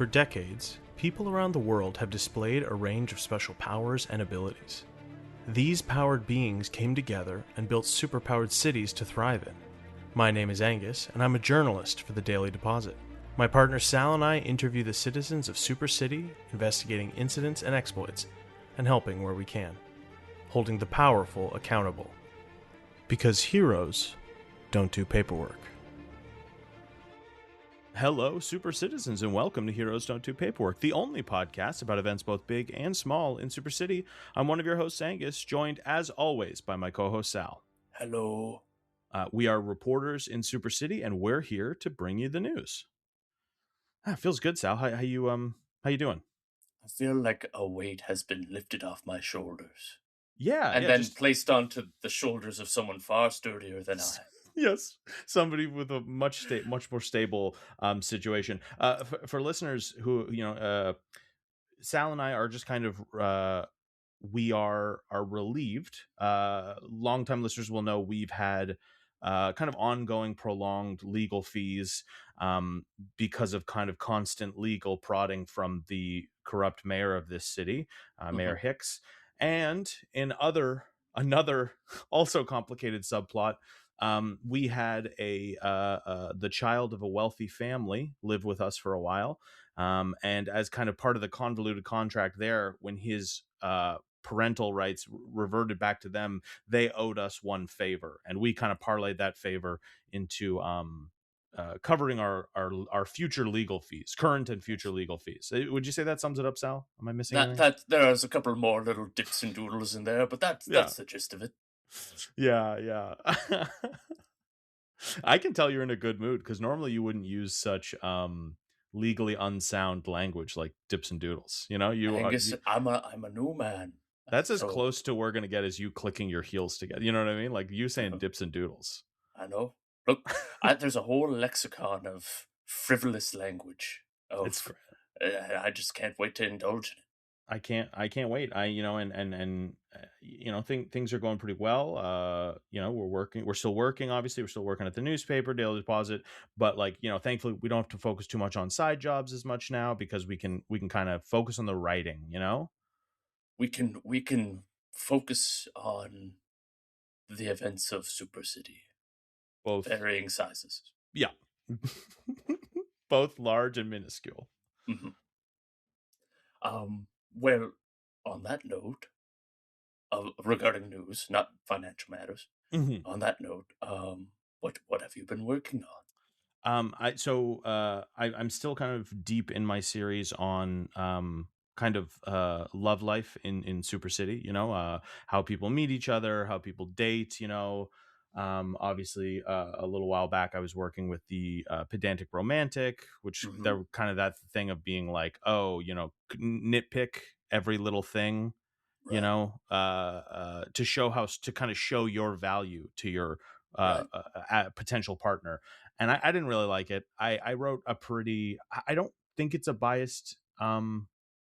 For decades, people around the world have displayed a range of special powers and abilities. These powered beings came together and built superpowered cities to thrive in. My name is Angus, and I'm a journalist for the Daily Deposit. My partner Sal and I interview the citizens of Super City, investigating incidents and exploits, and helping where we can, holding the powerful accountable. Because heroes don't do paperwork. Hello, super citizens, and welcome to Heroes Don't Do Paperwork, the only podcast about events both big and small in Super City. I'm one of your hosts, Angus, joined as always by my co-host Sal. Hello. We are reporters in Super City, and we're here to bring you the news. Feels good, Sal. How you doing? I feel like a weight has been lifted off my shoulders. Yeah, and then placed onto the shoulders of someone far sturdier than I. Yes, somebody with a much more stable situation. For listeners who Sal and I are just kind of we are relieved. Longtime listeners will know we've had kind of ongoing, prolonged legal fees because of kind of constant legal prodding from the corrupt mayor of this city, Mayor Hicks, and in another also complicated subplot. We had the child of a wealthy family live with us for a while. And as kind of part of the convoluted contract there, when his parental rights reverted back to them, they owed us one favor. And we kind of parlayed that favor into covering our future legal fees, current and future legal fees. Would you say that sums it up, Sal? Am I missing anything? That there's a couple more little dips and doodles in there, but that's the gist of it. Yeah. I can tell you're in a good mood because normally you wouldn't use such legally unsound language like dips and doodles. You know, Angus, I'm a new man. That's as close to we're gonna get as you clicking your heels together. You know what I mean? Like you saying dips and doodles. I know. Look, there's a whole lexicon of frivolous language. It's great. I just can't wait to indulge in it. I can't wait. Things are going pretty well. We're still working. Obviously, we're still working at the newspaper, Daily Deposit. But thankfully, we don't have to focus too much on side jobs as much now because we can kind of focus on the writing. We can focus on the events of Super City, both varying sizes. Yeah, both large and minuscule. Mm-hmm. Well, on that note, regarding news, not financial matters. On that note, what have you been working on? I'm still kind of deep in my series on kind of love life in Super City. How people meet each other, how people date. Obviously, a little while back, I was working with the pedantic romantic, which they're kind of that thing of being like, nitpick every little thing, right. To show your value to your potential partner. And I didn't really like it. I wrote I don't think it's a biased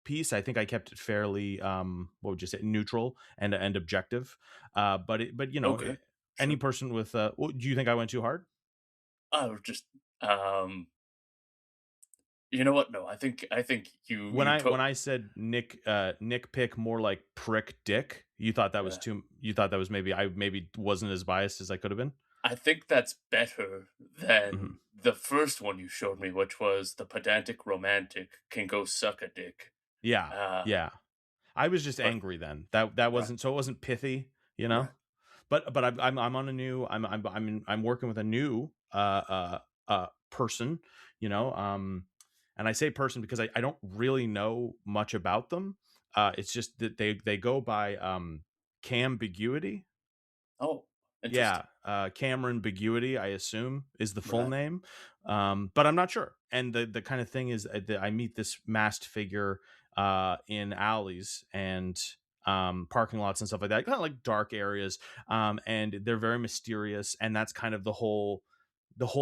piece. I think I kept it fairly what would you say, neutral and objective. Okay. Any person with do you think I went too hard? Oh, just you know what? No, I think you. When I said Nick pick more like prick dick, you thought that was too. You thought that was maybe I wasn't as biased as I could have been. I think that's better than the first one you showed me, which was the pedantic romantic can go suck a dick. Yeah. I was just angry then. That wasn't so. It wasn't pithy, Right. But I'm on a new. I'm working with a new person, and I say person because I don't really know much about them. It's just that they go by Cambiguity. Oh, interesting. Yeah, Cameron Biguity, I assume, is the full name, but I'm not sure. And the kind of thing is that I meet this masked figure in alleys and parking lots and stuff like that, kind of like dark areas, and they're very mysterious, and that's kind of the whole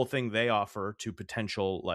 thing they offer to potential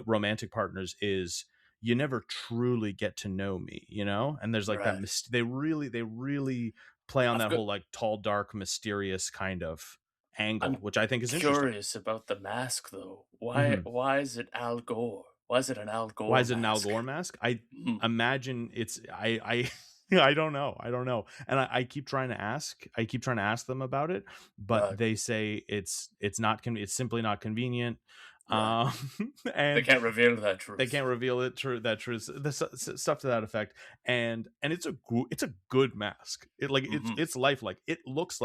romantic partners is you never truly get to know me, and there's like that they really play on whole like tall, dark, mysterious kind of angle, which I think is interesting. Curious about the mask though. Why is it Al Gore? Why is it an Al Why Gore is it an Al mask? Gore mask? I Mhm. imagine it's I I don't know. I don't know. And I keep trying to ask. I keep trying to ask them about it, but Right, they say it's not it's simply not convenient. right. Um They and can't reveal that they truth. can't reveal it that truth, stuff to that effect. And it's a good mask. Mhm. It's lifelike. It looks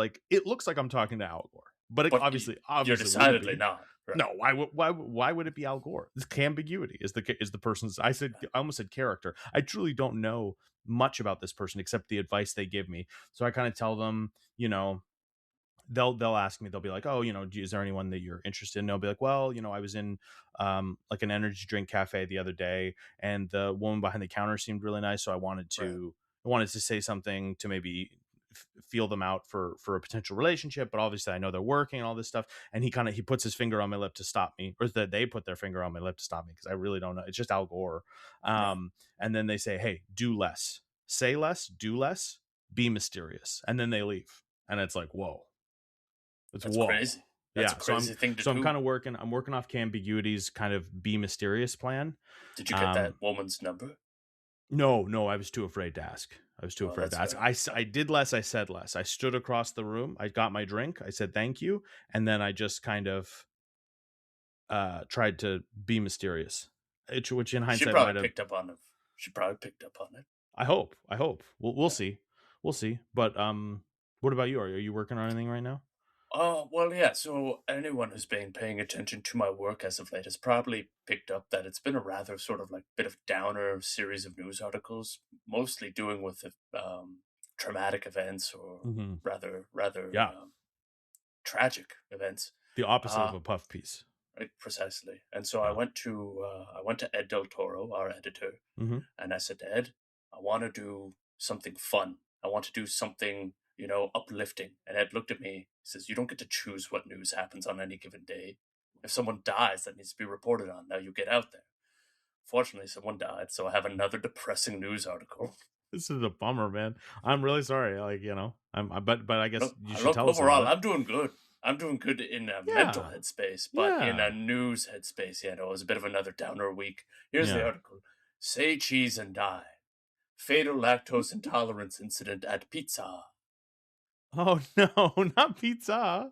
like I'm talking to Al Gore, but it But you're obviously wouldn't decidedly be. not, right? No, why would it be Al Gore? This ambiguity is the person's. I almost said character. I truly don't know much about this person except the advice they give me. So I kind of tell them, they'll ask me, they'll be like, oh, is there anyone that you're interested in? And I'll be like, well, I was in like an energy drink cafe the other day, and the woman behind the counter seemed really nice, so Right. I wanted to say something to maybe feel them out for a potential relationship, but obviously I know they're working and all this stuff. And he puts his finger on my lip to stop me, or that they put their finger on my lip to stop me, because I really don't know. It's just Al Gore. Right. And then they say, hey, do less, say less, do less, be mysterious, and then they leave. And it's like, whoa. It's That's whoa. crazy. That's a Yeah. crazy thing to I'm kind do. of I'm working off ambiguities, kind of be mysterious plan. Did you get that Um, woman's number? no, I was too afraid to ask. I was too Oh, afraid that's to ask. fair. I did less, I said less. I stood across the room, I got my drink, I said thank you, and then I just kind of tried to be mysterious. Which in She hindsight probably might have. picked up on it. She probably picked up on it. I hope. We'll Yeah. see. We'll see. But what about you? Are you working on anything right now? Oh, well, yeah. So anyone who's been paying attention to my work as of late has probably picked up that it's been a rather sort of like bit of downer series of news articles, mostly doing with traumatic events or Hmm. rather Yeah. tragic events. The opposite of Uh, a puff piece. right, precisely. And so Yeah. I went to Ed Del Toro, our editor, Hmm. and I said to Ed, I want to do something fun. I want to do something, uplifting. And Ed looked at me. He says, you don't get to choose what news happens on any given day. If someone dies, that needs to be reported on. Now you get out there. Fortunately, someone died, so I have another depressing news article. This is a bummer, man. I'm really sorry. But I guess Look, you should look, tell us about overall, it. I'm doing good. I'm doing good in a mental Yeah. headspace, but in a Yeah. news headspace, it was a bit of another downer week. Here's the Yeah. article. Say cheese and die. Fatal lactose intolerance incident at pizza. Oh no, not pizza.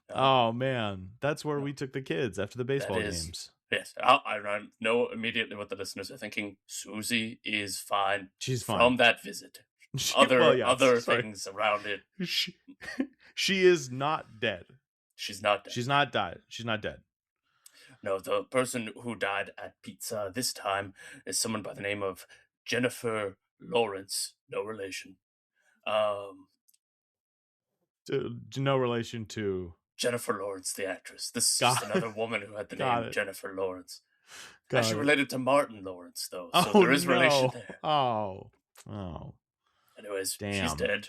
No, Oh man, that's where no, we took the kids after the that baseball is, games. yes. I know immediately what the listeners are thinking. Susie is fine She's fine. from that visit. Well, yes. Other Sorry. things around it, She, she is not dead. she's not dead. She's not died. She's not dead. No, the person who died at pizza this time is someone by the name of Jennifer Lawrence, no relation. Um, No relation to. Jennifer Lawrence, the actress. This is just Got another woman who had the got name it. Jennifer Lawrence. Got Actually it. related to Martin Lawrence, though, so Oh there is relation no. there. Oh. Anyways, she's Damn. dead.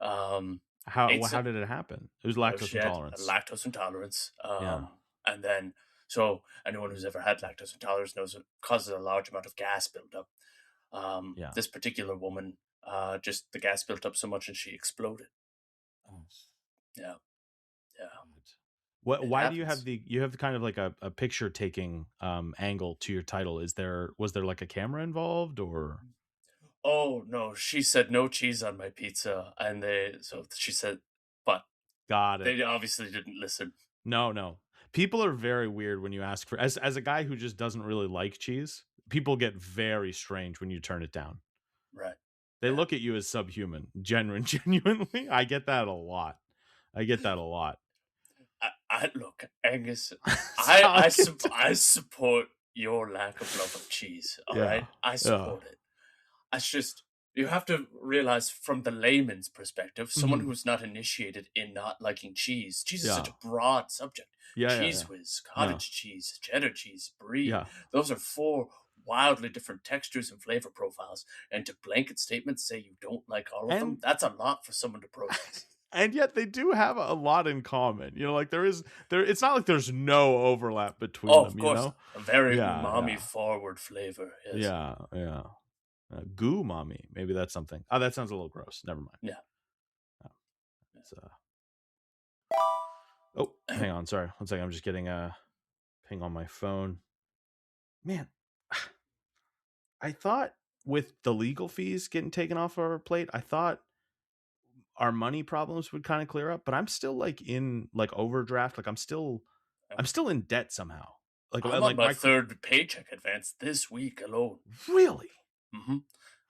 Um, ate How did it happen? It was lactose she had a intolerance. lactose intolerance. Yeah. And then, so anyone who's ever had lactose intolerance knows it causes a large amount of gas buildup. Yeah. This particular woman, just the gas built up so much and she exploded. Oh, Yeah, yeah, God. What? it Why do you happens. have kind of like a picture taking angle to your title? Was there like a camera involved, or? Oh no, she said no cheese on my pizza, and she said, but Got it. they obviously didn't listen. No. People are very weird when you ask for, as a guy who just doesn't really like cheese. People get very strange when you turn it down. Right? They Yeah. look at you as subhuman. Genuinely, I get that a lot. I get that a lot. I look, Angus. So I get I support your lack of love of cheese. All yeah, right, I yeah. support it. It's just you have to realize from the layman's perspective, someone Mhm. who's not initiated in not liking cheese. Cheese is such Yeah. a broad subject. Yeah. Cheese whiz, Yeah. cottage cheese, cheddar cheese, brie. Yeah. Those are four wildly different textures and flavor profiles. And to blanket statements say you don't like all of them, And that's a lot for someone to process. and yet they do have a lot in common. Like there it's not like there's no overlap between Oh, of them, you course, know? a very Yeah, umami yeah. forward flavor. Yes. Yeah. Goo mommy. Maybe that's something. Oh, that sounds a little gross. Never mind. Yeah. Oh, it's, oh, hang on. Sorry. One second. I'm just getting a ping on my phone. Man, I thought with the legal fees getting taken off our plate, I thought our money problems would kind of clear up, but I'm still like in like overdraft. Like I'm still in debt somehow. I'm on Like my my third paycheck advance this week alone. really, Hmm.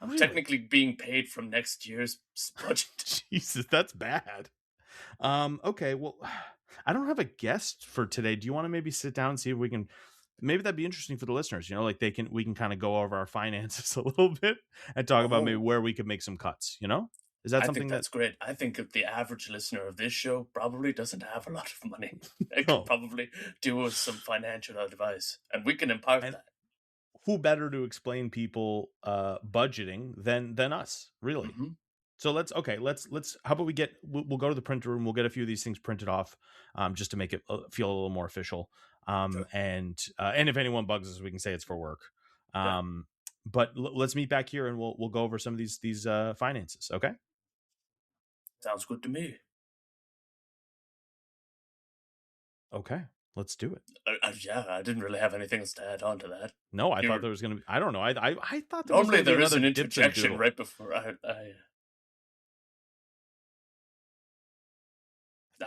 I'm really, technically being paid from next year's budget. Jesus, that's bad. Okay, well, I don't have a guest for today. Do you want to maybe sit down and see if we can? Maybe that'd be interesting for the listeners. You know, like we can kind of go over our finances a little bit and talk about maybe Oh, where we could make some cuts. You know, is that I think something that? that's great. I think the average listener of this show probably doesn't have a lot of money. They could Oh, probably do us some financial advice, and we can impart and that. who better to explain people budgeting than us, really? Hmm. So let's how about we'll go to the printer room, we'll get a few of these things printed off, just to make it feel a little more official, Sure. and if anyone bugs us, we can say it's for work, Yeah. but let's meet back here and we'll go over some of these finances. Okay. Sounds good to me. Okay, let's do it. Yeah, I didn't really have anything else to add on to that. No, I thought You're there was gonna be, I don't know, I thought there was Normally gonna be there is another an dips and interjection doodle. right before I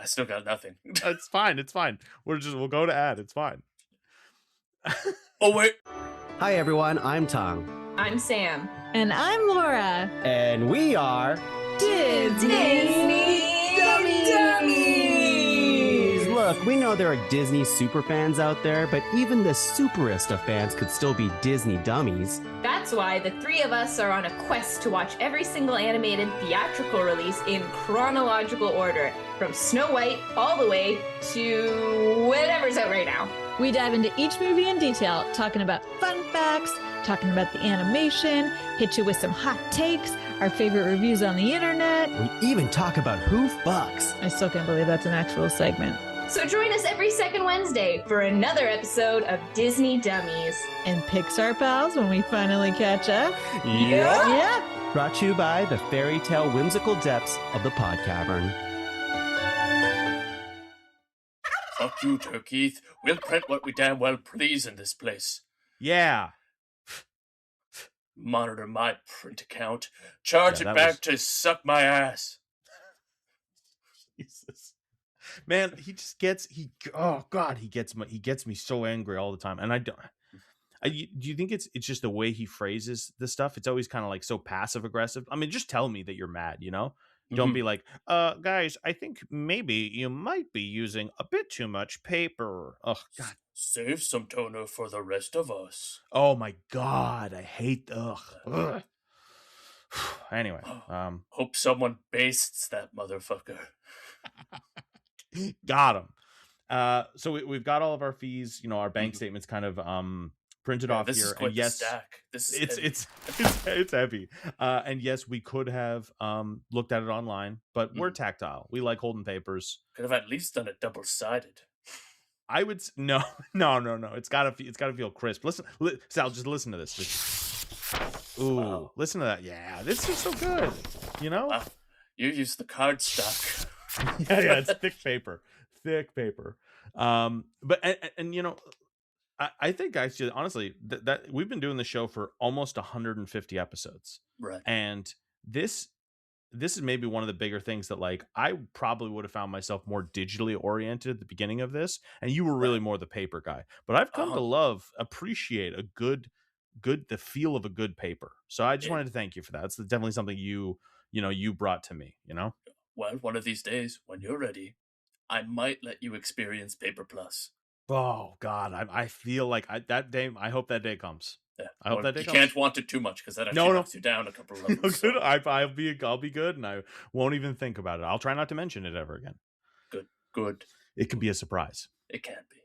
still got nothing. It's fine, it's fine. We'll go to ad, it's fine. Oh wait, Hi everyone, I'm Tong. I'm Sam. And I'm Laura. And we are Disney Dummies! Look, we know there are Disney superfans out there, but even the superest of fans could still be Disney dummies. That's why the three of us are on a quest to watch every single animated theatrical release in chronological order, from Snow White all the way to whatever's out right now. We dive into each movie in detail, talking about fun facts, talking about the animation, hit you with some hot takes, our favorite reviews on the internet. We even talk about who fucks. I still can't believe that's an actual segment. So join us every second Wednesday for another episode of Disney Dummies. And Pixar pals when we finally catch up. Yeah. Brought to you by the fairy tale whimsical depths of the pod cavern. fuck you, Turkeith. We'll print what we damn well please in this place. Yeah. Monitor my print account. Charge Yeah, it that back to suck my ass. Jesus. Man, oh god, he gets me so angry all the time. And do you think it's just the way he phrases the stuff? It's always kind of like so passive aggressive. I mean, just tell me that you're mad, you know? Don't be like, guys, I think maybe you might be using a bit too much paper. Oh god. Save some toner for the rest of us. Oh my god, I hate ugh. Anyway, Hope someone bastes that motherfucker. got him. So we've got all of our fees, our bank statements kind of printed off this here. Is quite and yes, the stack. This is it's heavy. And yes, we could have looked at it online, but we're tactile. We like holding papers. Could have at least done it double-sided. I would no. It's gotta feel crisp. Listen, Sal, just listen to this. Ooh, wow. Listen to that. Yeah, this is so good. Wow. You use the card stock. yeah, it's thick paper. But I think actually, honestly, that we've been doing the show for almost 150 episodes, right? And this is maybe one of the bigger things that, like, I probably would have found myself more digitally oriented at the beginning of this, and you were really more the paper guy. But I've come to appreciate the feel of a good paper. So I just wanted to thank you for that. It's definitely something you brought to me. Well, one of these days, when you're ready, I might let you experience Paper Plus. Oh God, I feel like that day. I hope that day comes. Yeah, I hope that day comes. You can't want it too much because that actually knocks you down a couple of levels. Good. I'll be good, and I won't even think about it. I'll try not to mention it ever again. Good. It can be a surprise. It can be.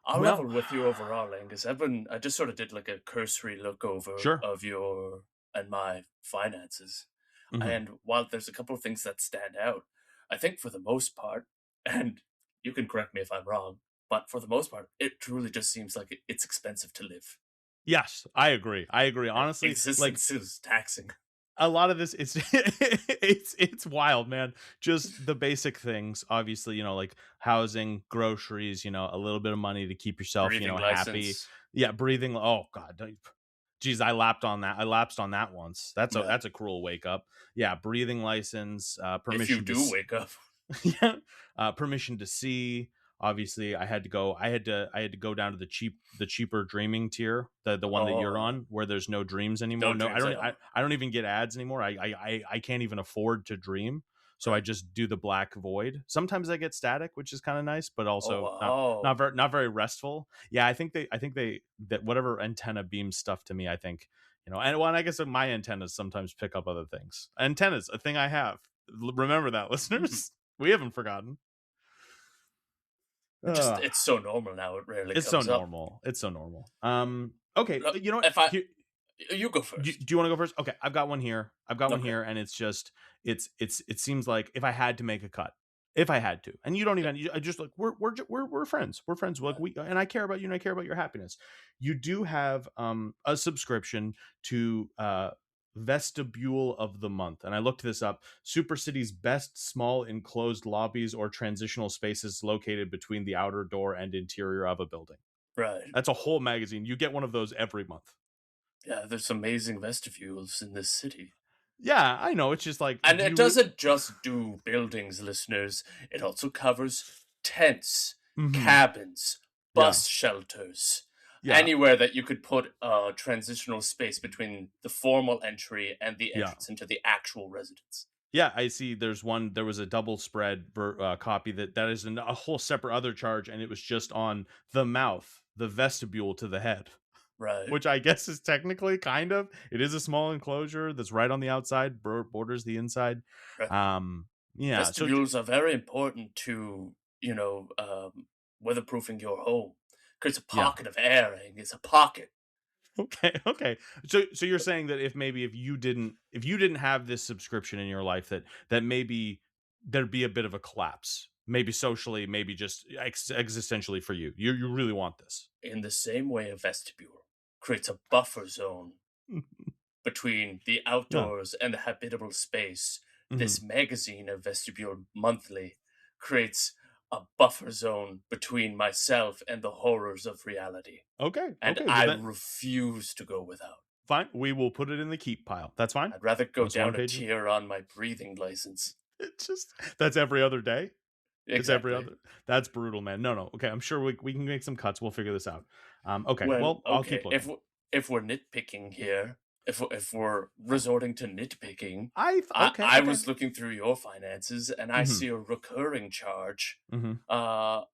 I'll level with you overall, Angus. I just sort of did like a cursory look over of your and my finances. Mm-hmm. And while there's a couple of things that stand out, I think for the most part, and you can correct me if I'm wrong, but for the most part, it truly just seems like it's expensive to live. Yes, I agree. Honestly, existence is taxing. A lot of this, it's wild, man. Just the basic things, obviously, like housing, groceries, a little bit of money to keep yourself, happy. Yeah, breathing. Oh God, Geez, I lapsed on that once. That's Yeah. a cruel wake up. Yeah, breathing license, If you permission do wake up. yeah, permission to see. Obviously, I had to go down to the cheaper dreaming tier, the one that you're Oh, on, where there's no dreams anymore. no No, dreams at all. I don't even get ads anymore. I can't even afford to dream. So I Right. just do the black void. Sometimes I get static, which is kind of nice, but also Oh, wow. not very restful. Yeah, I think they that whatever antenna beams stuff to me, I think, and well, and I guess my antennas sometimes pick up other things. Antennas, a thing I have. Remember that, listeners. We haven't forgotten. It's so normal now. It rarely It's so comes up. normal. It's so normal. Okay, Look, you know what? if I, Here- you go first. do you want to go first? Okay, I've got one here. One Okay. here, and it's just it seems like if I had to make a cut, if I had to, and you don't even, I just like we're friends. We're friends. Like and I care about you, and I care about your happiness. You do have a subscription to Vestibule of the Month, and I looked this up. Super City's best small enclosed lobbies or transitional spaces located between the outer door and interior of a building. Right. That's a whole magazine. You get one of those every month. Yeah, there's amazing vestibules in this city. Yeah, I know. It's just like, And it doesn't just do buildings, listeners. It also covers tents, cabins, bus shelters, anywhere that you could put a transitional space between the formal entry and the entrance into the actual residence. Yeah, I see. There was a double spread copy that is a whole separate other charge, and it was just on the mouth, the vestibule to the head. Right. Which I guess is technically kind of, it is a small enclosure that's right on the outside, borders the inside. Right. Yeah. Vestibules are very important to, weatherproofing your home. Creates a pocket of air, it's a pocket. Okay. So you're saying that if you didn't have this subscription in your life, that maybe there'd be a bit of a collapse, maybe socially, maybe just existentially for you. You really want this. In the same way a vestibule creates a buffer zone between the outdoors and the habitable space, this magazine, A Vestibule Monthly, creates a buffer zone between myself and the horrors of reality. Okay. And I refuse to go without. Fine. We will put it in the keep pile. That's fine. I'd rather go down a tier on my breathing license. It's just, that's every other day. Exactly. It's every other. That's brutal, man. No. Okay, I'm sure we can make some cuts. We'll figure this out. Okay. Well, I'll keep looking. If we're nitpicking here, if we're resorting to nitpicking, I was looking through your finances and I see a recurring charge to,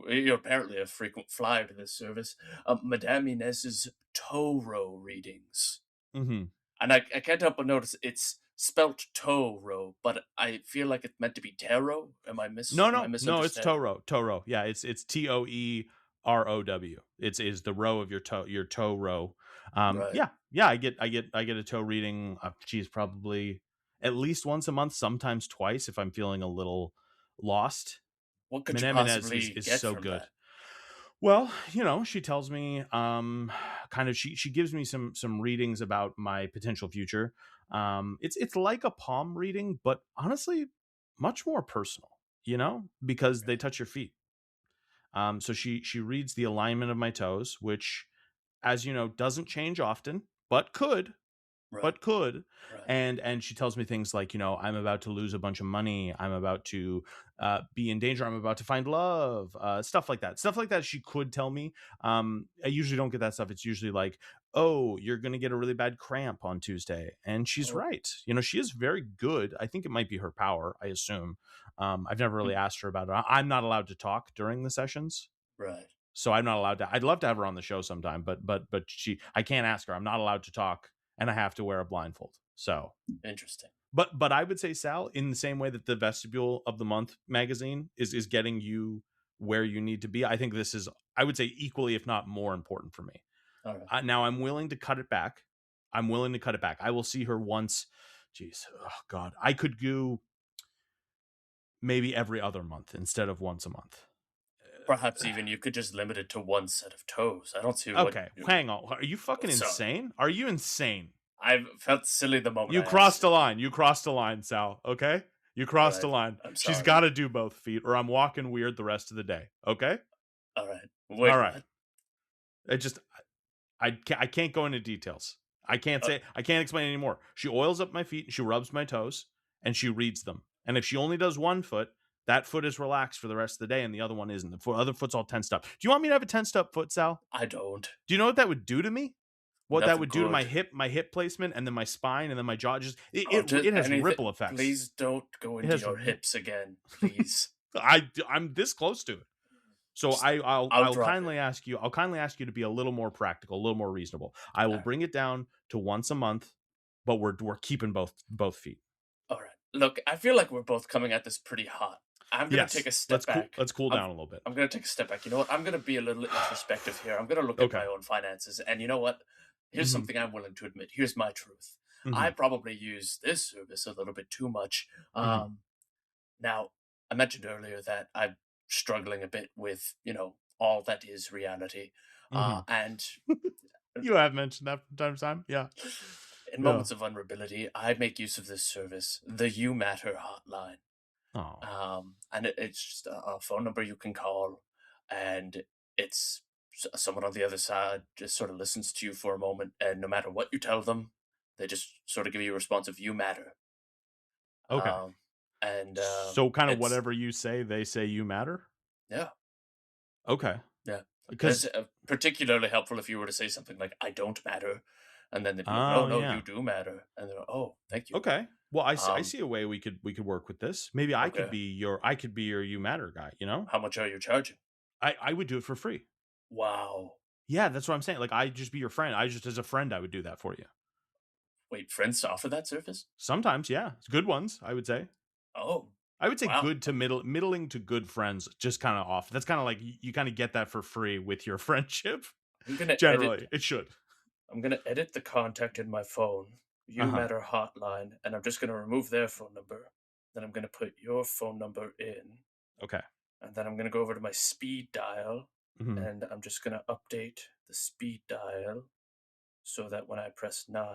you're apparently a frequent flyer to this service, Madame Inez's tow-row readings. And I can't help but notice it's spelt tow-row, but I feel like it's meant to be tarot. Am I misunderstanding? No, it's tow-row. Yeah, it's TOEROW. It's the row of your tow row. Right. Yeah, I get a tow reading. Probably at least once a month, sometimes twice if I'm feeling a little lost. What could you possibly is get so from good. that? Well, she tells me, kind of, she gives me some readings about my potential future. It's like a palm reading, but honestly, much more personal, because they touch your feet. So she reads the alignment of my toes, which, as you know, doesn't change often, but could. Right. And she tells me things like, I'm about to lose a bunch of money, I'm about to be in danger, I'm about to find love, stuff like that she could tell me. I usually don't get that stuff. It's usually like, oh, you're gonna get a really bad cramp on Tuesday, and she's right. She is very good. I think it might be her power, I assume. I've never really asked her about it. I'm not allowed to talk during the sessions, right? So I'm not allowed to. I'd love to have her on the show sometime, but I can't ask her. I'm not allowed to talk, and I have to wear a blindfold. So interesting. But I would say, Sal, in the same way that the Vestibule of the Month magazine is getting you where you need to be, I think this is, I would say, equally, if not more important for me. All right. Now I'm willing to cut it back. I will see her once. Jeez, oh God, I could do maybe every other month instead of once a month. Perhaps even you could just limit it to one set of toes. I don't see what... Okay, hang on. Are you fucking insane? Are you insane? I felt silly the moment you crossed the line. You crossed the line, Sal. Okay? You crossed the line. She's got to do both feet, or I'm walking weird the rest of the day. Okay? All right. Wait, all right. What? It just... I can't go into details. I can't explain anymore. She oils up my feet, she rubs my toes, and she reads them. And if she only does one foot, that foot is relaxed for the rest of the day, and the other one isn't. The other foot's all tensed up. Do you want me to have a tensed up foot, Sal? I don't. Do you know what that would do to me? What that Nothing would do to good. my hip placement, and then my spine, and then my jaw. Just it has Anything- ripple effects. Please don't go into has your hips again, please. I'm this close to it. So I'll drop kindly ask you. I'll kindly ask you to be a little more practical, a little more reasonable. I will bring it down to once a month, but we're keeping both feet. All right. Look, I feel like we're both coming at this pretty hot. I'm gonna take a step back. Let's cool down a little bit. I'm gonna take a step back. You know what? I'm gonna be a little introspective here. I'm gonna look at my own finances, and you know what? Here's something I'm willing to admit. Here's my truth. I probably use this service a little bit too much. Now, I mentioned earlier that I'm struggling a bit with, all that is reality. And you have mentioned that from time to time. Yeah. In moments of vulnerability, I make use of this service, the You Matter hotline. Oh. And it's just a phone number you can call, and it's someone on the other side just sort of listens to you for a moment, and no matter what you tell them, they just sort of give you a response of "You matter." Okay. So kind of whatever you say, they say you matter. Yeah. Okay. Yeah. Because it's particularly helpful if you were to say something like "I don't matter," and then they'd be like, "No, you do matter," and they're like, "Oh, thank you." Okay. Well, I see a way we could work with this. Maybe I could be your You Matter guy. How much are you charging? I would do it for free. Wow. Yeah, that's what I'm saying. Like, I'd just be your friend. As a friend, I would do that for you. Wait, friends offer that service? Sometimes, yeah. It's good ones, I would say. Oh. I would say good to middling to good friends, just kind of off. That's kind of like you kind of get that for free with your friendship. Generally, it should. I'm going to edit the contact in my phone, You Matter hotline, and I'm just going to remove their phone number. Then I'm going to put your phone number in. Okay. And then I'm going to go over to my speed dial, and I'm just going to update the speed dial so that when I press 9,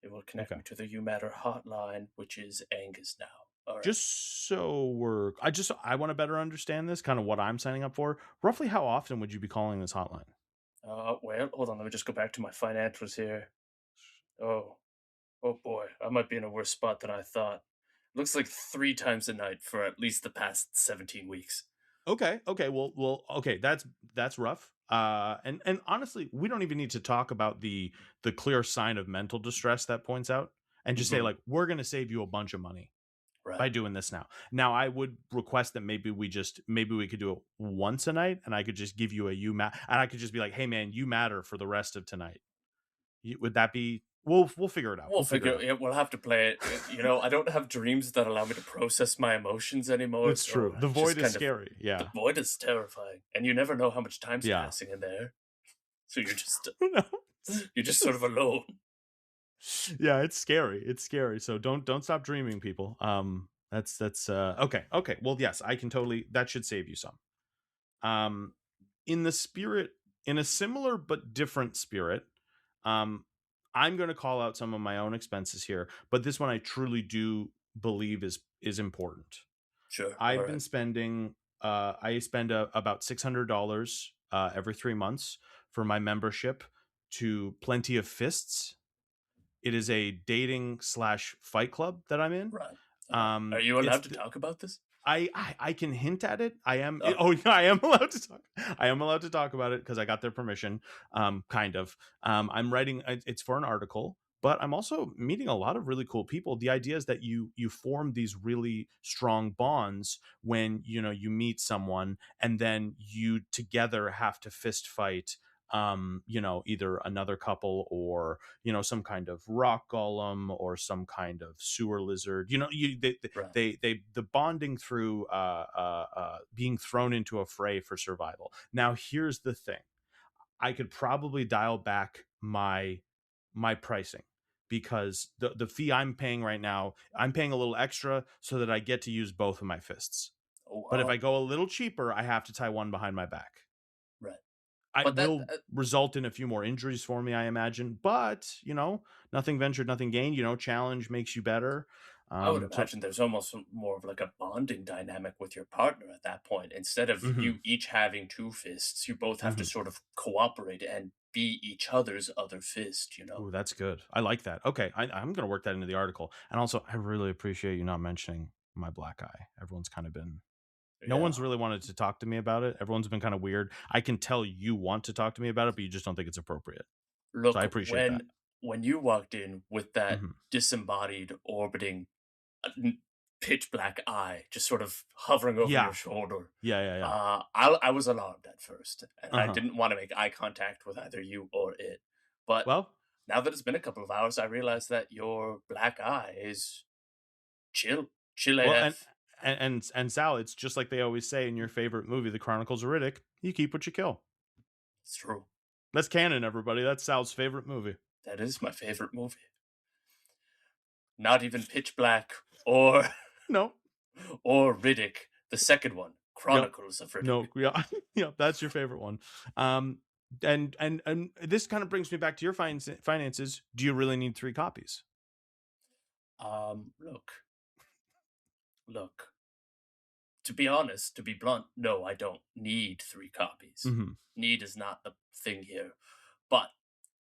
it will connect me to the You Matter hotline, which is Angus now. All right. Just so I want to better understand this, kind of what I'm signing up for. Roughly how often would you be calling this hotline? Well, hold on. Let me just go back to my financials here. Oh boy. I might be in a worse spot than I thought. Looks like 3 times a night for at least the past 17 weeks. Okay. Well, okay. That's rough. And honestly, we don't even need to talk about the clear sign of mental distress that points out, and just say like, we're going to save you a bunch of money by doing this now. Now, I would request that maybe we could do it once a night, and I could just give you a and I could just be like, hey man, you matter for the rest of tonight. Would that be? We'll figure it out. We'll have to play it. I don't have dreams that allow me to process my emotions anymore. It's true. The void is scary. Yeah. The void is terrifying. And you never know how much time's passing in there. So you're just you're just sort of alone. Yeah, it's scary. So don't stop dreaming, people. That's okay. Well, yes, I can totally, that should save you some. In a similar but different spirit, I'm going to call out some of my own expenses here, but this one I truly do believe is important. Sure. I've been spending, I spend about $600 every 3 months for my membership to Plenty of Fists. It is a dating / fight club that I'm in. Right. Are you allowed to talk about this? I can hint at it. I am. I am allowed to talk. I am allowed to talk about it because I got their permission. Kind of. I'm writing. It's for an article, but I'm also meeting a lot of really cool people. The idea is that you form these really strong bonds when you meet someone, and then you together have to fist fight. Either another couple or some kind of rock golem or some kind of sewer lizard. The bonding through being thrown into a fray for survival. Now, here's the thing: I could probably dial back my pricing, because the fee I'm paying right now, I'm paying a little extra so that I get to use both of my fists. Oh, wow. But if I go a little cheaper, I have to tie one behind my back. Right. It will result in a few more injuries for me, I imagine. But, nothing ventured, nothing gained. Challenge makes you better. I would imagine there's almost more of like a bonding dynamic with your partner at that point. Instead of you each having 2 fists, you both have to sort of cooperate and be each other's other fist, you know? Ooh, that's good. I like that. Okay, I'm gonna work that into the article. And also, I really appreciate you not mentioning my black eye. Everyone's kind of been. No Yeah. one's really wanted to talk to me about it. Everyone's been kind of weird. I can tell you want to talk to me about it, but you just don't think it's appropriate. So I Look, appreciate that. when you walked in with that Mhm. disembodied, orbiting, pitch black eye just sort of hovering over Yeah. your shoulder, Yeah. I was alarmed at first, and I Uh-huh. didn't want to make eye contact with either you or it. But Well, now that it's been a couple of hours, I realize that your black eye is chill well, and AF. and and Sal, it's just like they always say in your favorite movie, The Chronicles of Riddick. You keep what you kill. It's true. That's canon, everybody. That's Sal's favorite movie. That is my favorite movie. Not even Pitch Black or No. or Riddick, the second one, Chronicles of Riddick. No, yeah, yeah, that's your favorite one. And this kind of brings me back to your finances. Do you really need 3 copies? Look. To be honest, to be blunt, no, I don't need 3 copies. Mm-hmm. Need is not the thing here. But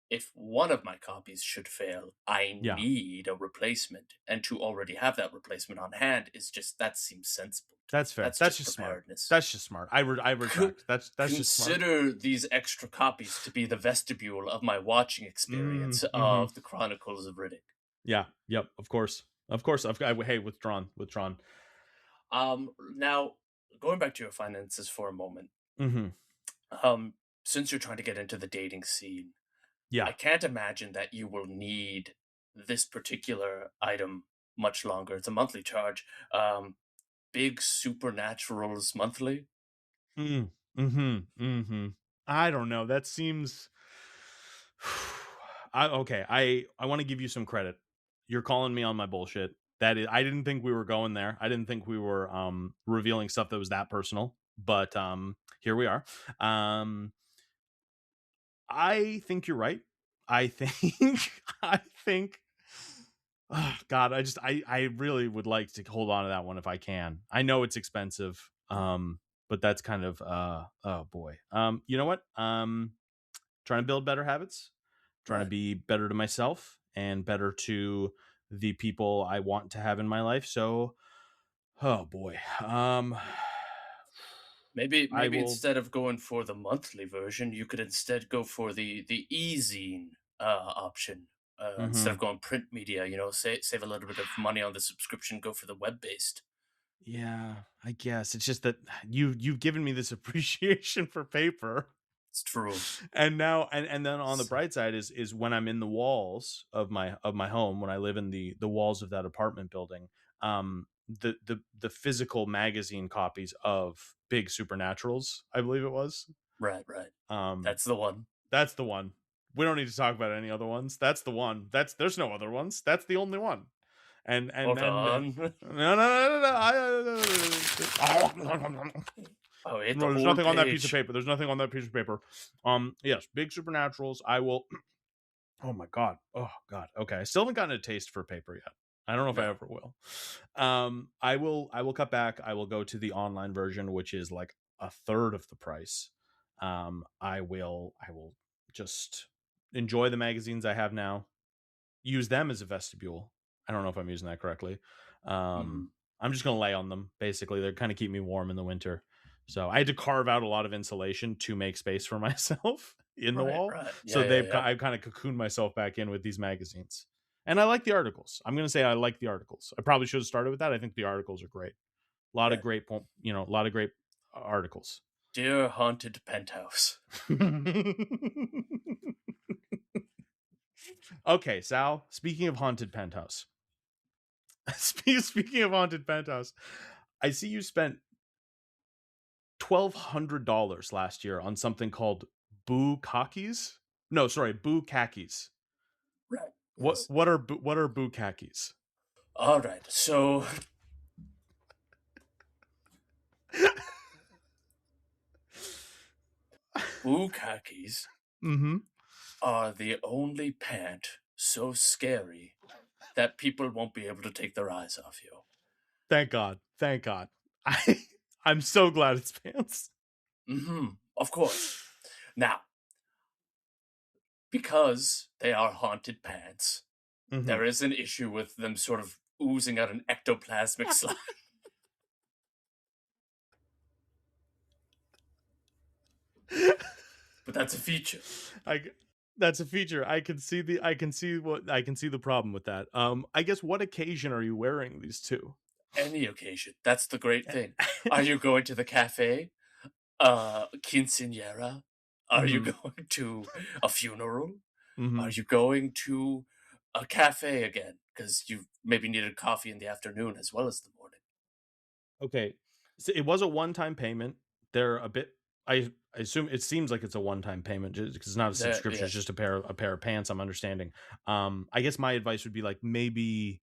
if one of my copies should fail, I Yeah. need a replacement. And to already have that replacement on hand is just, that seems sensible. That's fair. That's just smart. preparedness. That's just smart. I retract. That's just smart. Consider these extra copies to be the vestibule of my watching experience Mm-hmm. of the Chronicles of Riddick. Yeah. Yep. Of course. Hey, withdrawn. Now, going back to your finances for a moment, Mm-hmm. since you're trying to get into the dating scene, Yeah. I can't imagine that you will need this particular item much longer. It's a monthly charge. Big Supernaturals monthly. I don't know. That seems. I want to give you some credit. You're calling me on my bullshit. That is, I didn't think we were going there. I didn't think we were revealing stuff that was that personal. But here we are. I think you're right. I think. Oh, God, I really would like to hold on to that one if I can. I know it's expensive. But that's kind of oh boy. You know what? Trying to build better habits, trying to be better to myself and better to the people I want to have in my life. So, oh boy. Maybe instead of going for the monthly version, you could instead go for the e-zine option. Instead of going print media, save a little bit of money on the subscription, go for the web-based. Yeah, I guess it's just that you've given me this appreciation for paper. It's true. And now and then on the bright side is when I'm in the walls of my home, when I live in the walls of that apartment building, the physical magazine copies of Big Supernaturals, I believe it was. Right. That's the one. That's the one. We don't need to talk about any other ones. That's the one. There's no other ones. That's the only one. And Hold on. No. Oh, it's no, there's nothing on that piece of paper. There's nothing on that piece of paper. Yes, Big Supernaturals. I will. Oh my God. Oh God. Okay, I still haven't gotten a taste for paper yet. I don't know if I ever will. I will cut back. I will go to the online version, which is like a third of the price. I will just enjoy the magazines I have now. Use them as a vestibule. I don't know if I'm using that correctly. I'm just gonna lay on them. Basically, they're kind of keep me warm in the winter. So I had to carve out a lot of insulation to make space for myself in the wall. Right. Yeah, So I've kind of cocooned myself back in with these magazines. And I like the articles. I'm going to say I like the articles. I probably should have started with that. I think the articles are great. A lot of great articles. Dear Haunted Penthouse. Okay, Sal, speaking of Haunted Penthouse. Speaking of Haunted Penthouse, I see you spent $1,200 last year on something called Boo Khakis. No, sorry, Boo Khakis. Right. What are Boo Khakis? All right. So Boo Khakis are the only pant so scary that people won't be able to take their eyes off you. Thank God. I'm so glad it's pants. Of course. Now, because they are haunted pants, Mhm. there is an issue with them sort of oozing out an ectoplasmic slime. But that's a feature. That's a feature. I can see the problem with that. I guess, what occasion are you wearing these to? Any occasion. That's the great thing. Are you going to the cafe? Quinceañera? Are you Mhm. going to a funeral? Mhm. Are you going to a cafe again? Because you maybe needed coffee in the afternoon as well as the morning. Okay, so it was a one-time payment. They're a bit. I assume it seems like it's a one-time payment because it's not a subscription. It's Yes. just a pair of pants. I'm understanding. I guess my advice would be like, maybe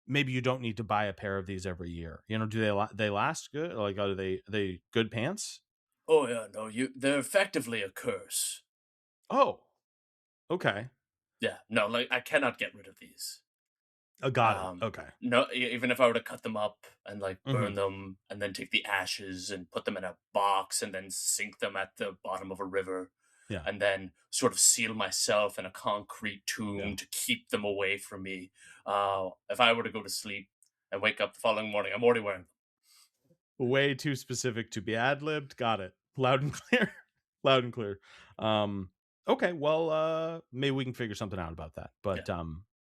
you don't need to buy a pair of these every year. You know, do they last good? Like, are they good pants? Oh yeah, no, they're effectively a curse. Oh, okay. Yeah, no, like I cannot get rid of these. Got it. Okay. No, even if I were to cut them up and like burn Mhm. them and then take the ashes and put them in a box and then sink them at the bottom of a river Yeah. and then sort of seal myself in a concrete tomb Yeah. to keep them away from me. If I were to go to sleep and wake up the following morning, I'm already wearing them. Way too specific to be ad-libbed. Got it. Loud and clear. Loud and clear. Okay, well, maybe we can figure something out about that. But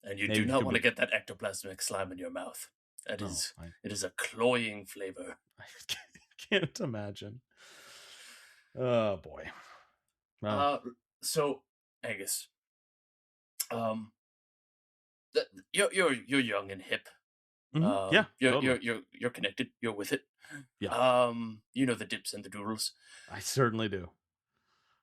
And you maybe do you not could want to get that ectoplasmic slime in your mouth. It No, is a cloying flavor. I can't imagine. Oh boy. Well, So Angus, um, you're young and hip. yeah, totally. You're connected. You're with it. Yeah. You know the dips and the doodles. I certainly do.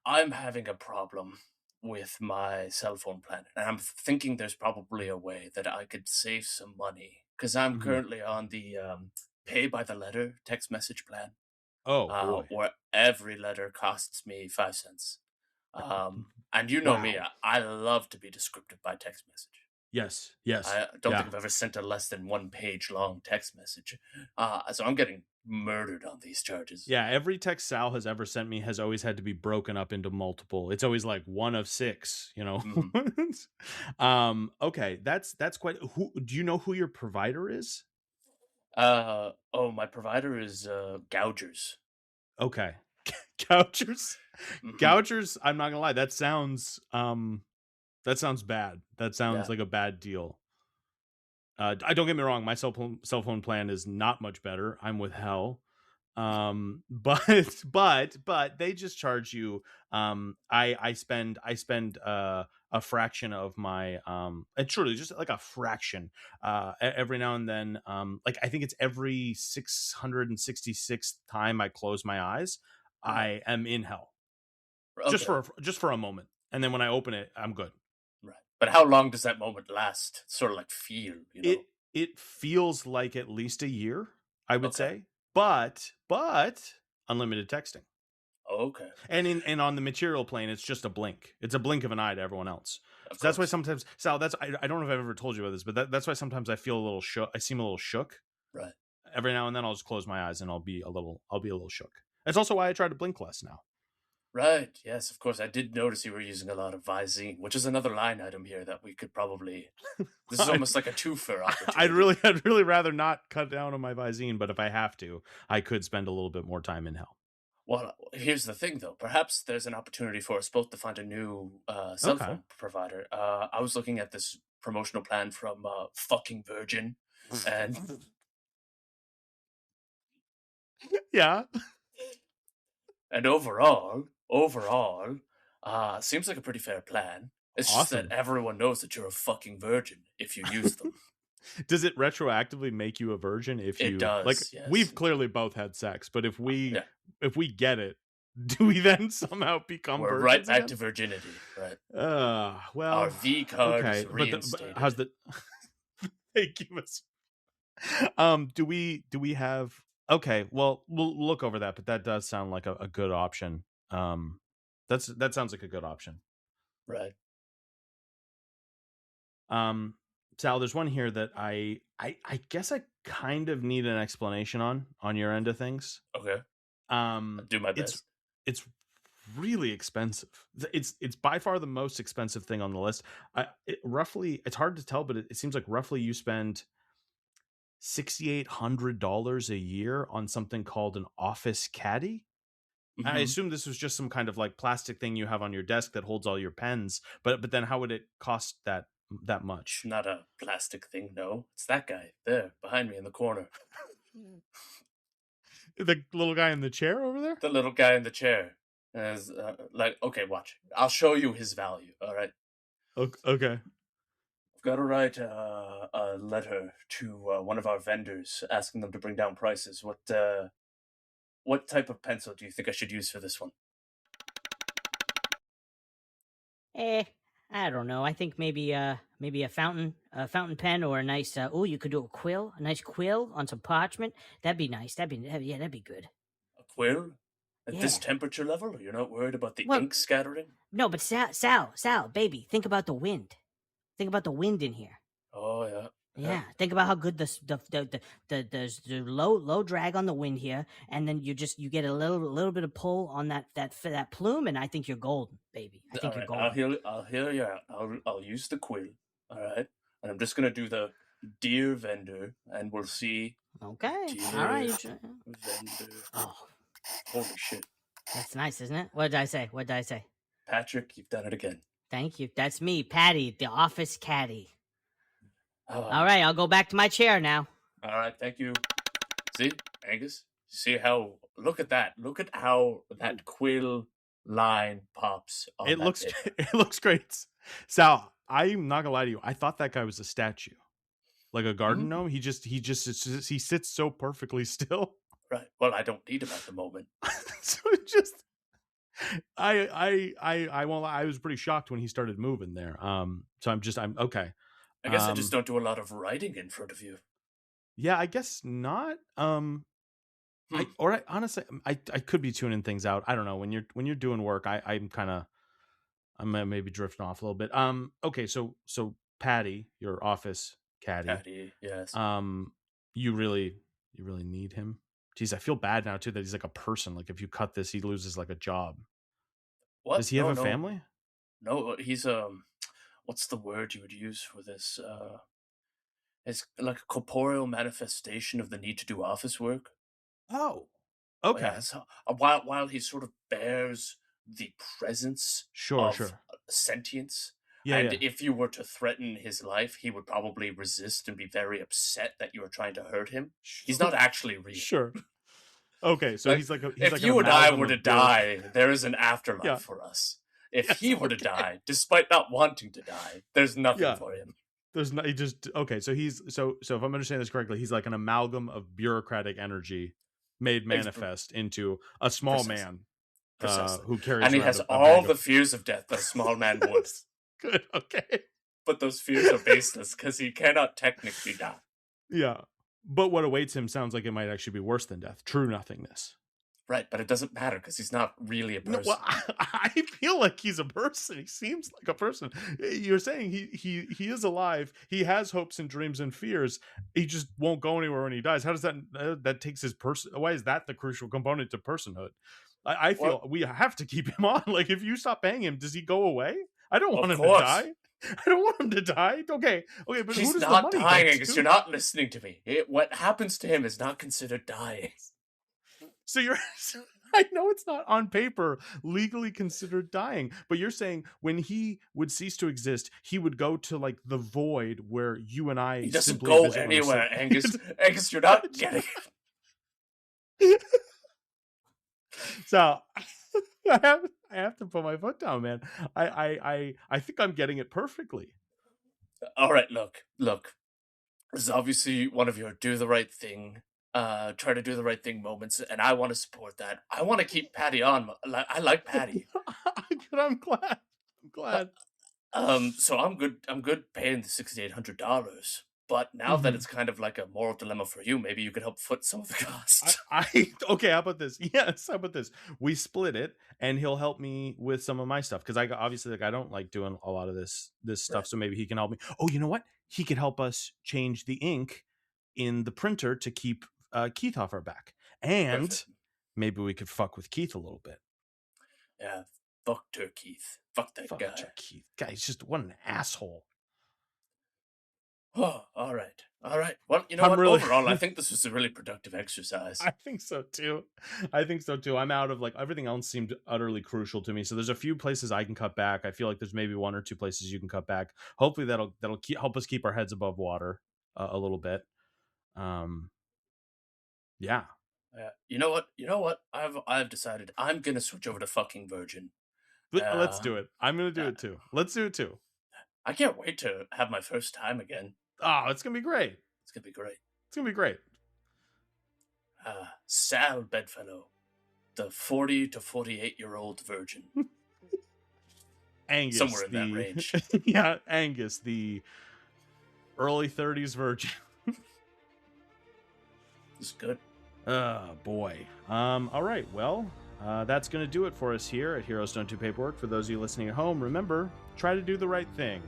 I'm having a problem with my cell phone plan, and I'm thinking there's probably a way that I could save some money because I'm Mhm. currently on the pay by the letter text message plan, Oh boy. where every letter costs me 5 cents. And you know me, Wow. I love to be descriptive by text message. Yes. I don't Yeah. think I've ever sent a less than 1 page long text message. So I'm getting murdered on these charges. Yeah, every text Sal has ever sent me has always had to be broken up into multiple. It's always like one of 6, you know. Okay, that's quite. Who do you know who your provider is? My provider is Gougers. Okay. Gougers. Mhm. Gougers, I'm not gonna lie, that sounds bad. That sounds Yeah. like a bad deal. I don't get me wrong, my cell phone plan is not much better. I'm with hell. But but they just charge you. I spend a fraction of my and truly just like a fraction every now and then, like I think it's every 666th time I close my eyes, I am in hell. Okay. Just for a moment, and then when I open it, I'm good. Right. But how long does that moment last? Sort of like feel, you know? It feels like at least a year, I would Okay. say, but unlimited texting. Okay. And on the material plane, it's just a blink. It's a blink of an eye to everyone else. Of So that's why course. sometimes, Sal, I don't know if I've ever told you about this, but that's why sometimes I feel a little shook. I seem a little shook. Right. Every now and then I'll just close my eyes and I'll be a little shook. That's also why I try to blink less now. Right. Yes, of course. I did notice you were using a lot of Visine, which is another line item here that we could probably. This is almost like a twofer opportunity. I'd really rather not cut down on my Visine, but if I have to, I could spend a little bit more time in hell. Well, here's the thing, though. Perhaps there's an opportunity for us both to find a new cell Okay. phone provider. I was looking at this promotional plan from fucking Virgin, and Yeah. and overall, seems like a pretty fair plan. It's just Awesome. that everyone knows that you're a fucking virgin if you use them. Does it retroactively make you a virgin if you It does, like? yes. We've clearly both had sex, but if we Yeah. get it, do we then somehow become We're virgins right back again? to virginity, right? Well, Our V card okay, is but reinstated. how's the? Thank you. Do we have? Okay, well, we'll look over that, but that does sound like a good option. That sounds like a good option. Right. Sal, there's one here that I guess I kind of need an explanation on your end of things. Okay. I'll do my best. It's really expensive. It's by far the most expensive thing on the list. Roughly, it's hard to tell, but it seems like roughly you spend $6,800 a year on something called an office caddy. I Mhm. assume this was just some kind of like plastic thing you have on your desk that holds all your pens. But then how would it cost that It's much? not a plastic thing, no. It's that guy there behind me in the corner. The little guy in the chair over there? The little guy in the chair. As like, okay, watch. I'll show you his value. All right. Okay. I've got to write a letter to one of our vendors asking them to bring down prices. What type of pencil do you think I should use for this one? I don't know. I think maybe a fountain pen, or a nice you could do a nice quill on some parchment. That'd be nice. That'd be good. A quill? At this Yeah. temperature level? You're not worried about the Well- ink scattering? No, but Sal, baby, think about the wind. Think about the wind in here. Oh yeah. Yeah, think about how good the low drag on the wind here, and then you get a little bit of pull on that plume, and I think you're golden, baby. I think All you're right, golden. I'll hear you out. I'll use the quill. All right, and I'm just gonna do the dear vendor, and we'll see. Okay, Dear all right. vendor. Oh, Holy shit, that's nice, isn't it? What did I say? Patrick, you've done it again. Thank you. That's me, Patty, the office caddy. Oh, All right, I'll go back to my chair now. All right, thank you. See, Angus, see how? Look at that. Look at how that quill line pops. On It that looks paper. it looks great. Sal, I'm not gonna lie to you. I thought that guy was a statue, like a garden Mhm. gnome. He sits so perfectly still. Right. Well, I don't need him at the moment. So it just, I won't lie, I was pretty shocked when he started moving there. So I'm okay. I guess I just don't do a lot of writing in front of you. Yeah, I guess not. Hmm. Honestly, I could be tuning things out. I don't know. When you're doing work, I'm maybe drifting off a little bit. Okay, so Patty, your office caddy, Patty, yes. you really need him. Jeez, I feel bad now too that he's like a person. Like if you cut this, he loses like a job. What? Does he have a family? No, he's what's the word you would use for this? It's like a corporeal manifestation of the need to do office work. Oh, okay. Yeah, so, while he sort of bears the presence Sure, of sure. sentience, Yeah, and yeah. if you were to threaten his life, he would probably resist and be very upset that you were trying to hurt him. He's not actually real. Sure. Okay, so Like, he's like if like you an and I amalgam were to of bureaucracy. die, there is an afterlife Yeah. for us. If Yes, he were to okay. die, despite not wanting to die, there's nothing Yeah. for him. There's not. He just okay. So he's so if I'm understanding this correctly, he's like an amalgam of bureaucratic energy made manifest into a small Precisely. man Precisely. who carries And he around has a all bag the of- fears of death that a small man would. Good. Okay. But those fears are baseless because he cannot technically die. Yeah. But what awaits him sounds like it might actually be worse than death. True nothingness. Right, but it doesn't matter because he's not really a person. No, well, I feel like he's a person. He seems like a person. You're saying he is alive. He has hopes and dreams and fears. He just won't go anywhere when he dies. How does that takes his person? Why is that the crucial component to personhood? I feel we have to keep him on. Like if you stop paying him, does he go away? I don't want him course. to die. I don't want him to die. Okay, but He's who does not the money dying, go Angus. to? You're not listening to me. What happens to him is not considered dying. So you're, I know it's not on paper legally considered dying, but you're saying when he would cease to exist, he would go to like the void where you and I He doesn't simply go visit when we're anywhere, sick. Angus. Angus, you're not getting it. So I have to put my foot down, man. I think I'm getting it perfectly. All right, look. This is obviously one of your do the right thing, try to do the right thing moments, and I want to support that. I want to keep Patty on. I like Patty. But I'm glad. So I'm good paying the $6,800. But now that it's kind of like a moral dilemma for you, maybe you could help foot some of the cost. Okay, how about this? Yes, how about this? We split it, and he'll help me with some of my stuff because I obviously I don't like doing a lot of this stuff. Right. So maybe he can help me. Oh, you know what? He could help us change the ink in the printer to keep Keith off our back, and Perfect. maybe we could fuck with Keith a little bit. Yeah, fuck Keith. Fuck that Fuck guy. Keith. Guy, he's just what an asshole. Oh, all right. Well, you know I'm what? really- Overall, I think this was a really productive exercise. I think so too. I'm out of everything else seemed utterly crucial to me. So there's a few places I can cut back. I feel like there's maybe one or two places you can cut back. Hopefully that'll help us keep our heads above water a little bit. Yeah. You know what? I've decided I'm gonna switch over to fucking Virgin. Let's do it. I'm gonna do it too. Let's do it too. I can't wait to have my first time again. Oh, it's gonna be great. It's gonna be great. It's gonna be great. Sal Bedfellow, the 40 to 48-year-old virgin. Angus, somewhere in that range. Yeah, Angus, the early 30s virgin. This is good. Oh boy. All right. Well, that's going to do it for us here at Heroes Don't Do Paperwork. For those of you listening at home, remember, try to do the right thing.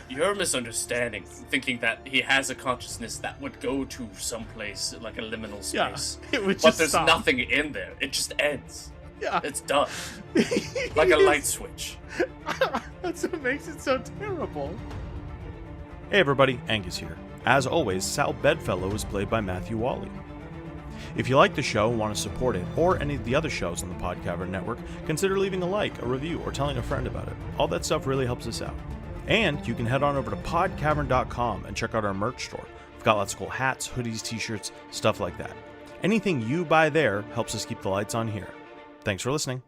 You're misunderstanding, thinking that he has a consciousness that would go to someplace like a liminal space. Yeah, it would but just there's stop. nothing in there. It just ends. Yeah. It's done. Like a light switch. That's what makes it so terrible. Hey everybody, Angus here. As always, Sal Bedfellow is played by Matthew Wally. If you like the show and want to support it, or any of the other shows on the Podcavern Network, consider leaving a like, a review, or telling a friend about it. All that stuff really helps us out. And you can head on over to podcavern.com and check out our merch store. We've got lots of cool hats, hoodies, t-shirts, stuff like that. Anything you buy there helps us keep the lights on here. Thanks for listening.